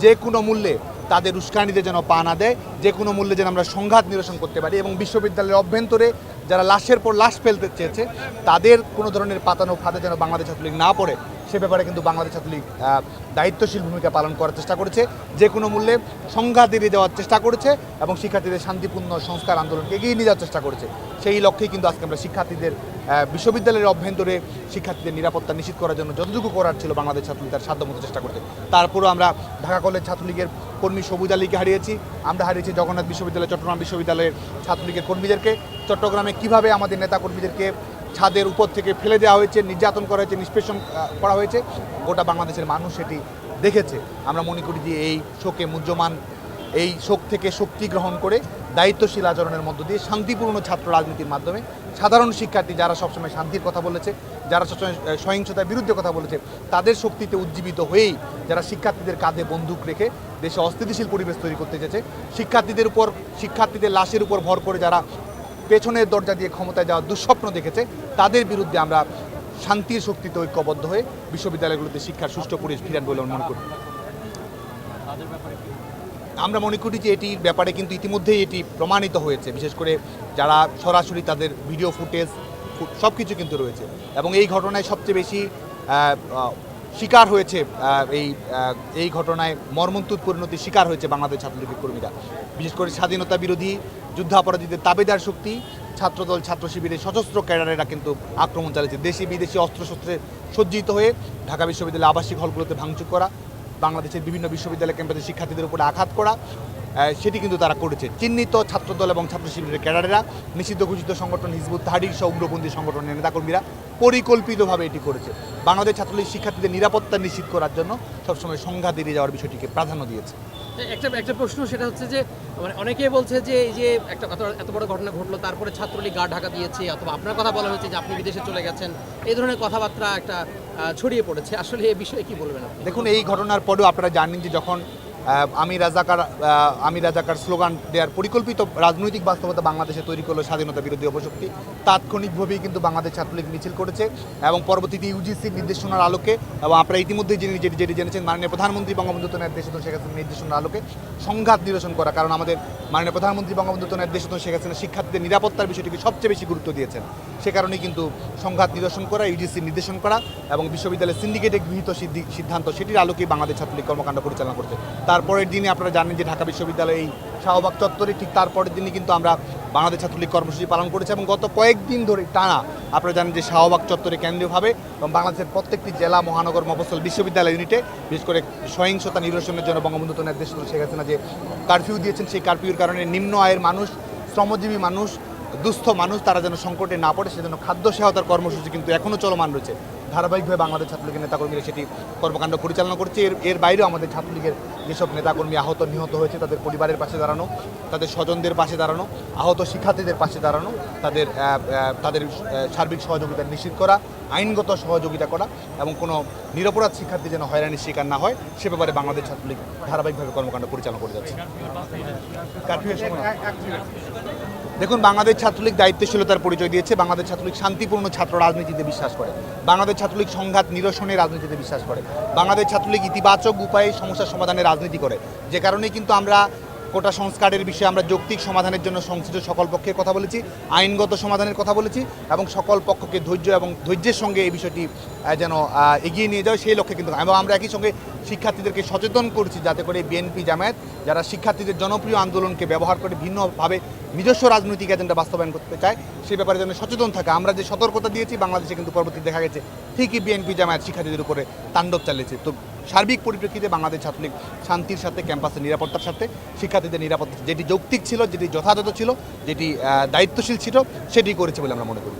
যে কোনো মূল্যে তাদের উস্কানিতে যেন পা না দেয়, যে কোনো মূল্যে যেন আমরা সংঘাত নিরসন করতে পারি এবং বিশ্ববিদ্যালয়ের অভ্যন্তরে যারা লাশের পর লাশ ফেলতে চেয়েছে তাদের কোনো ধরনের পাতানো ফাঁদে যেন বাংলাদেশ ছাত্রলীগ না পড়ে, সে ব্যাপারে কিন্তু বাংলাদেশ ছাত্রলীগ দায়িত্বশীল ভূমিকা পালন করার চেষ্টা করেছে, যে কোনো মূল্যে সংঘাত এড়িয়ে যাওয়ার চেষ্টা করেছে এবং শিক্ষার্থীদের শান্তিপূর্ণ সংস্কার আন্দোলনকে এগিয়ে নিয়ে যাওয়ার চেষ্টা করেছে। সেই লক্ষ্যেই কিন্তু আজকে আমরা শিক্ষার্থীদের বিশ্ববিদ্যালয়ের অভ্যন্তরে শিক্ষার্থীদের নিরাপত্তা নিশ্চিত করার জন্য যতটুকু করার ছিল বাংলাদেশ ছাত্রলীগ তার সাধ্যমতো চেষ্টা করছে। তারপরও আমরা ঢাকা কলেজ ছাত্রলীগের কর্মী সবুজ আলীকে হারিয়েছি, আমরা হারিয়েছি জগন্নাথ বিশ্ববিদ্যালয়, চট্টগ্রাম বিশ্ববিদ্যালয়ের ছাত্রলীগের কর্মীদেরকে। চট্টগ্রামে কিভাবে আমাদের নেতা কর্মীদেরকে ছাদের উপর থেকে ফেলে দেওয়া হয়েছে, নির্যাতন করা হয়েছে, নিষ্পেষণ করা হয়েছে, গোটা বাংলাদেশের মানুষ সেটি দেখেছে। আমরা মনে করি যে এই শোকে মুহ্যমান, এই শোক থেকে শক্তি গ্রহণ করে দায়িত্বশীল আচরণের মধ্য দিয়ে শান্তিপূর্ণ ছাত্র রাজনীতির মাধ্যমে সাধারণ শিক্ষার্থী যারা সবসময় শান্তির কথা বলেছে, যারা সবসময় সহিংসতার বিরুদ্ধে কথা বলেছে, তাদের শক্তিতে উজ্জীবিত হয়েই যারা শিক্ষার্থীদের কাঁধে বন্দুক রেখে দেশে অস্থিতিশীল পরিবেশ তৈরি করতে চেয়েছে, শিক্ষার্থীদের লাশের উপর ভর করে যারা পেছনের দরজা দিয়ে ক্ষমতায় যাওয়ার দুঃস্বপ্ন দেখেছে, তাদের বিরুদ্ধে আমরা শান্তির শক্তিতে ঐক্যবদ্ধ হয়ে বিশ্ববিদ্যালয়গুলোতে শিক্ষার সুষ্ঠু পরিবেশ ফিরান বলে মনে করি। আমরা মনে করি যে এটির ব্যাপারে কিন্তু ইতিমধ্যেই এটি প্রমাণিত হয়েছে, বিশেষ করে যারা সরাসরি তাদের ভিডিও ফুটেজ সব কিছু কিন্তু রয়েছে এবং এই ঘটনায় সবচেয়ে বেশি শিকার হয়েছে, এই ঘটনায় মর্মন্তুদ পরিণতির শিকার হয়েছে বাংলাদেশ ছাত্রলীগের কর্মীরা। বিশেষ করে স্বাধীনতা বিরোধী যুদ্ধাপরাধীদের তাবেদার শক্তি ছাত্রদল, ছাত্র শিবিরের সশস্ত্র ক্যাডারেরা কিন্তু আক্রমণ চালিয়েছে। দেশি বিদেশি অস্ত্রশস্ত্রে সজ্জিত হয়ে ঢাকা বিশ্ববিদ্যালয়ের আবাসিক হলগুলোতে ভাঙচুর করা, বাংলাদেশের বিভিন্ন বিশ্ববিদ্যালয় ক্যাম্পাসে শিক্ষার্থীদের উপরে আঘাত করা, সেটি কিন্তু তারা করেছে। চিহ্নিত ছাত্রদল এবং ছাত্র শিবিরের ক্যাডারেরা, নিষিদ্ধ ঘোষিত সংগঠন হিজবুত তাহরির সহ উগ্রপন্থী সংগঠনের নেতাকর্মীরা পরিকল্পিতভাবে এটি করেছে। বাংলাদেশ ছাত্রলীগ শিক্ষার্থীদের নিরাপত্তা নিশ্চিত করার জন্য সবসময় সংঘাত এড়িয়ে যাওয়ার বিষয়টিকে প্রাধান্য দিয়েছে। একটা প্রশ্ন, সেটা হচ্ছে যে মানে অনেকেই বলছে যে এই যে একটা এত বড় ঘটনা ঘটলো, তারপরে ছাত্রলীগ গা ঢাকা দিয়েছে, অথবা আপনার কথা বলা হয়েছে যে আপনি বিদেশে চলে গেছেন, এই ধরনের কথাবার্তা একটা ছড়িয়ে পড়েছে। আসলে এই বিষয়ে কি বলবেন আপনি? দেখুন, এই ঘটনার পরেও আপনারা জানেন যে যখন আমি রাজাকার স্লোগান দেওয়ার পরিকল্পিত রাজনৈতিক বাস্তবতা বাংলাদেশে তৈরি করলো স্বাধীনতা বিরোধী অপশক্তি, তাৎক্ষণিকভাবেই কিন্তু বাংলাদেশ ছাত্রলীগ মিছিল করেছে এবং পরবর্তীতে ইউজিসির নির্দেশনার আলোকে এবং আপনারা ইতিমধ্যেই যেটি জেনেছেন, মাননীয় প্রধানমন্ত্রী বঙ্গবন্ধু শেখ হাসিনার নির্দেশনার আলোকে সংঘাত নিরসন করা, কারণ আমাদের মাননীয় প্রধানমন্ত্রী বঙ্গবন্ধু শেখ হাসিনা শিক্ষার্থীদের নিরাপত্তার বিষয়টিকে সবচেয়ে বেশি গুরুত্ব দিয়েছেন। সে কারণেই কিন্তু সংঘাত নিরসন করা, ইউজিসির নির্দেশন করা এবং বিশ্ববিদ্যালয়ের সিন্ডিকেটে গৃহীত সিদ্ধান্ত, সেটির আলোকেই বাংলাদেশ ছাত্রলীগ কর্মকাণ্ড পরিচালনা করছে। তারপরের দিনে আপনারা জানেন যে ঢাকা বিশ্ববিদ্যালয়ে এই শাহবাগ চত্বরে ঠিক তারপরের দিনই কিন্তু আমরা বাংলাদেশ ছাত্রলীগ কর্মসূচি পালন করেছি এবং গত কয়েকদিন ধরে টানা আপনারা জানেন যে শাহবাগ চত্বরে কেন্দ্রীয়ভাবে এবং বাংলাদেশের প্রত্যেকটি জেলা, মহানগর, মফস্বল, বিশ্ববিদ্যালয় ইউনিটে বিশেষ করে সহিংসতা নিরসনের জন্য বঙ্গবন্ধু শেখ হাসিনা যে কারফিউ দিয়েছেন, সেই কারফিউর কারণে নিম্ন আয়ের মানুষ, শ্রমজীবী মানুষ, দুস্থ মানুষ তারা যেন সংকটে না পড়ে সেজন্য খাদ্য সহায়তার কর্মসূচি কিন্তু এখনও চলমান রয়েছে। ধারাবাহিকভাবে বাংলাদেশ ছাত্রলীগের নেতাকর্মীরা সেটি কর্মকাণ্ড পরিচালনা করছে। এর বাইরেও আমাদের ছাত্রলীগের যেসব নেতাকর্মী আহত নিহত হয়েছে তাদের পরিবারের পাশে দাঁড়ানো, তাদের স্বজনদের পাশে দাঁড়ানো, আহত শিক্ষার্থীদের পাশে দাঁড়ানো, তাদের সার্বিক সহযোগিতা নিশ্চিত করা, আইনগত সহযোগিতা করা এবং কোনো নিরপরাধ শিক্ষার্থী যেন হয়রানির শিকার না হয় সে ব্যাপারে বাংলাদেশ ছাত্রলীগ ধারাবাহিকভাবে কর্মকাণ্ড পরিচালনা করে যাচ্ছে। দেখুন, বাংলাদেশ ছাত্রলীগ দায়িত্বশীলতার পরিচয় দিয়েছে। বাংলাদেশ ছাত্রলীগ শান্তিপূর্ণ ছাত্র রাজনীতিতে বিশ্বাস করে। বাংলাদেশ ছাত্রলীগ সংঘাত নিরসনের রাজনীতিতে বিশ্বাস করে। বাংলাদেশ ছাত্রলীগ ইতিবাচক উপায়ে সমস্যার সমাধানের রাজনীতি করে। যে কারণেই কিন্তু আমরা কোটা সংস্কারের বিষয়ে আমরা যৌক্তিক সমাধানের জন্য সংশ্লিষ্ট সকল পক্ষের কথা বলেছি, আইনগত সমাধানের কথা বলেছি এবং সকল পক্ষকে ধৈর্য এবং ধৈর্যের সঙ্গে এই বিষয়টি যেন এগিয়ে নিয়ে যায় সেই লক্ষ্যে কিন্তু এবং আমরা একই সঙ্গে শিক্ষার্থীদেরকে সচেতন করছি যাতে করে বিএনপি, জামায়াত যারা শিক্ষার্থীদের জনপ্রিয় আন্দোলনকে ব্যবহার করে ভিন্নভাবে নিজস্ব রাজনৈতিক এজেন্ডা বাস্তবায়ন করতে চায় সে ব্যাপারে যেন সচেতন থাকে। আমরা যে সতর্কতা দিয়েছি বাংলাদেশে কিন্তু পরবর্তীতে দেখা গেছে ঠিকই বিএনপি, জামায়াত শিক্ষার্থীদের উপরে তাণ্ডব চালিয়েছে। তো সার্বিক পরিপ্রেক্ষিতে বাংলাদেশ ছাত্রলীগ শান্তির সাথে, ক্যাম্পাসের নিরাপত্তার সাথে, শিক্ষার্থীদের নিরাপত্তা যেটি যৌক্তিক ছিল, যেটি যথাযথ ছিল, যেটি দায়িত্বশীল ছিল সেটি করেছে বলে আমরা মনে করি।